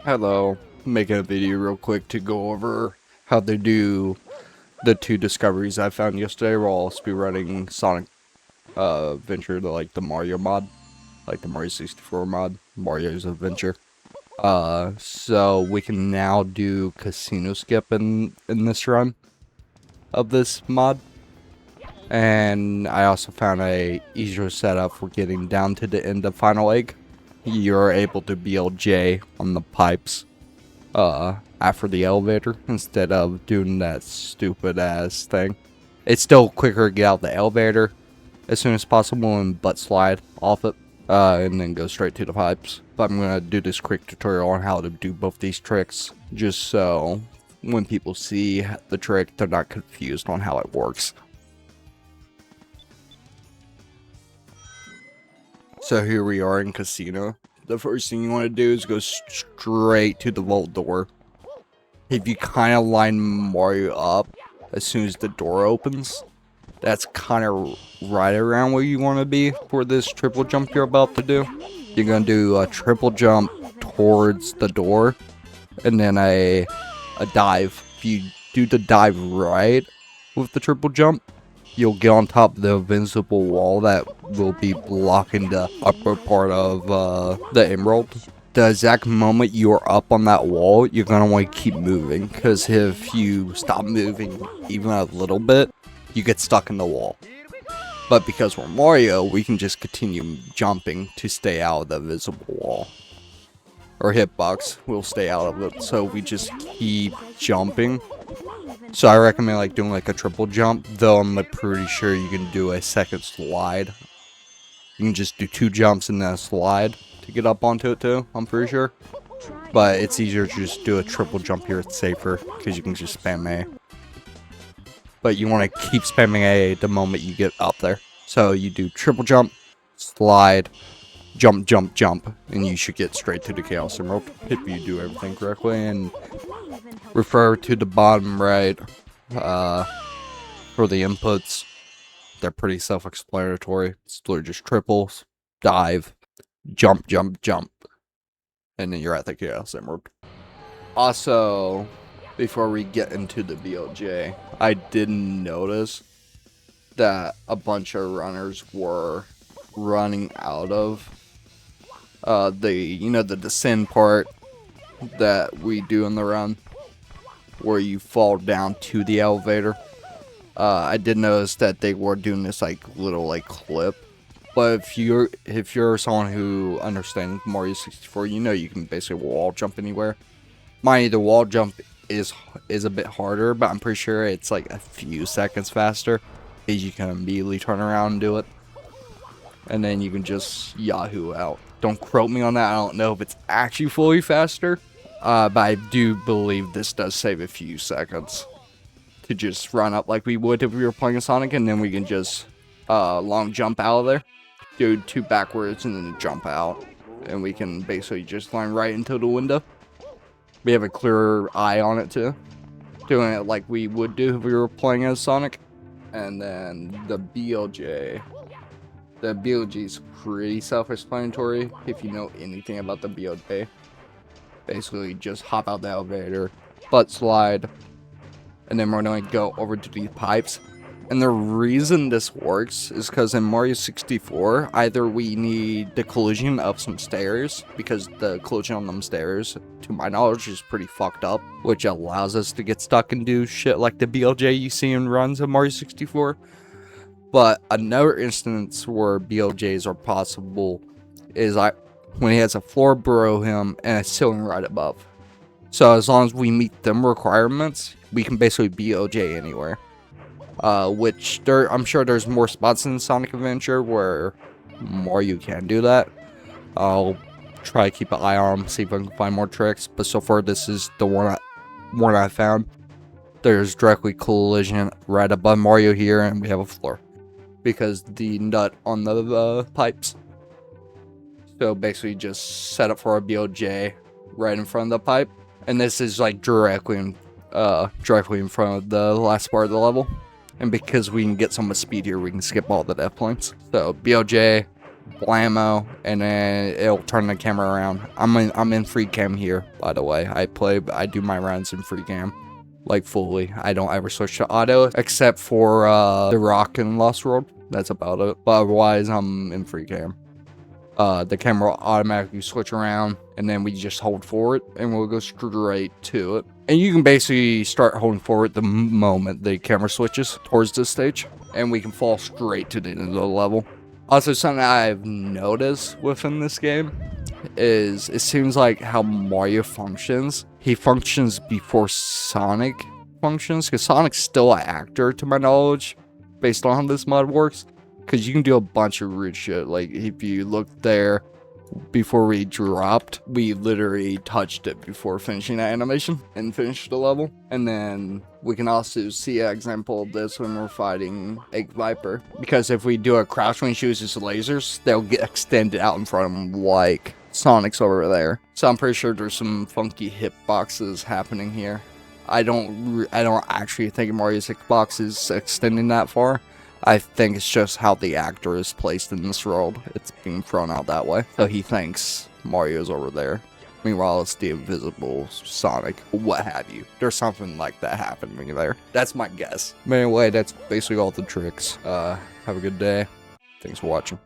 Hello, making a video real quick to go over how to do the two discoveries I found yesterday while speedrunning Sonic Adventure, the Mario mod, like the Mario 64 mod, Mario's Adventure. So we can now do casino skip in this run of this mod. And I also found a easier setup for getting down to the end of Final Egg. You're able to BLJ on the pipes after the elevator instead of doing that stupid ass thing. It's still quicker to get out the elevator as soon as possible and butt slide off it and then go straight to the pipes. But I'm gonna do this quick tutorial on how to do both these tricks just so when people see the trick they're not confused on how it works. So here we are in casino. The first thing you want to do is go straight to the vault door. If you kind of line Mario up as soon as the door opens, that's kind of right around where you want to be for this triple jump you're about to do. You're going to do a triple jump towards the door and then a dive. If you do the dive right with the triple jump, you'll get on top of the invincible wall that will be blocking the upper part of the emerald. The exact moment you're up on that wall, you're going to want to keep moving, because if you stop moving even a little bit, you get stuck in the wall. But because we're Mario, we can just continue jumping to stay out of the visible wall. Or hitbox will stay out of it, so we just keep jumping. So I recommend doing a triple jump, though I'm pretty sure you can do a second slide. You can just do 2 jumps and then a slide to get up onto it too, I'm pretty sure. But it's easier to just do a triple jump here, it's safer, because you can just spam A. But you want to keep spamming A the moment you get up there. So you do triple jump, slide, jump, jump, jump, and you should get straight to the Chaos Emerald if you do everything correctly. And refer to the bottom right for the inputs. They're pretty self-explanatory. It's literally just triples, dive, jump, jump, jump, and then you're at the Chaos Emerald. Also, before we get into the BLJ, I did notice that a bunch of runners were running out of the descend part that we do in the run, where you fall down to the elevator. I did notice that they were doing this little clip. But if you're someone who understands Mario 64, you can basically wall jump anywhere. Mind you, the wall jump is a bit harder, but I'm pretty sure it's a few seconds faster, because you can immediately turn around and do it. And then you can just Yahoo out. Don't quote me on that. I don't know if it's actually fully faster. But I do believe this does save a few seconds to just run up like we would if we were playing Sonic, and then we can just long jump out of there, do 2 backwards, and then jump out, and we can basically just line right into the window. We have a clearer eye on it too, doing it like we would do if we were playing as Sonic. And then the BLJ. The BLJ is pretty self-explanatory if you know anything about the BLJ. Basically, just hop out the elevator, butt slide, and then we're going to go over to these pipes. And the reason this works is because in Mario 64, either we need the collision of some stairs, because the collision on them stairs, to my knowledge, is pretty fucked up, which allows us to get stuck and do shit like the BLJ you see in runs of Mario 64. But another instance where BLJs are possible is when he has a floor below him and a ceiling right above. So as long as we meet them requirements, we can basically BLJ anywhere. Which I'm sure there's more spots in Sonic Adventure where Mario can do that. I'll try to keep an eye on them, see if I can find more tricks. But so far, this is the one I found. There's directly collision right above Mario here, and we have a floor because the nut on the pipes. So basically just set up for a BLJ right in front of the pipe. And this is directly in front of the last part of the level. And because we can get so much speed here, we can skip all the death points. So BLJ, blammo, and then it'll turn the camera around. I'm in free cam here, by the way. I do my runs in free cam, like fully. I don't ever switch to auto except for the Rock and Lost World. That's about it. But otherwise, I'm in free cam. The camera will automatically switch around, and then we just hold forward, and we'll go straight to it. And you can basically start holding forward the moment the camera switches towards this stage, and we can fall straight to the end of the level. Also, something I've noticed within this game is it seems like how Mario functions. He functions before Sonic functions, because Sonic's still an actor, to my knowledge, based on how this mod works. Because you can do a bunch of weird shit. Like, if you look there, before we dropped, we literally touched it before finishing that animation and finished the level. And then we can also see an example of this when we're fighting Egg Viper. Because if we do a crouch when he shoots his lasers, they'll get extended out in front of him like Sonic's over there. So I'm pretty sure there's some funky hitboxes happening here. I don't actually think Mario's hitbox is extending that far. I think it's just how the actor is placed in this world. It's being thrown out that way. So he thinks Mario's over there. Meanwhile, it's the invisible Sonic, what have you. There's something like that happening there. That's my guess. But anyway, that's basically all the tricks. Have a good day. Thanks for watching.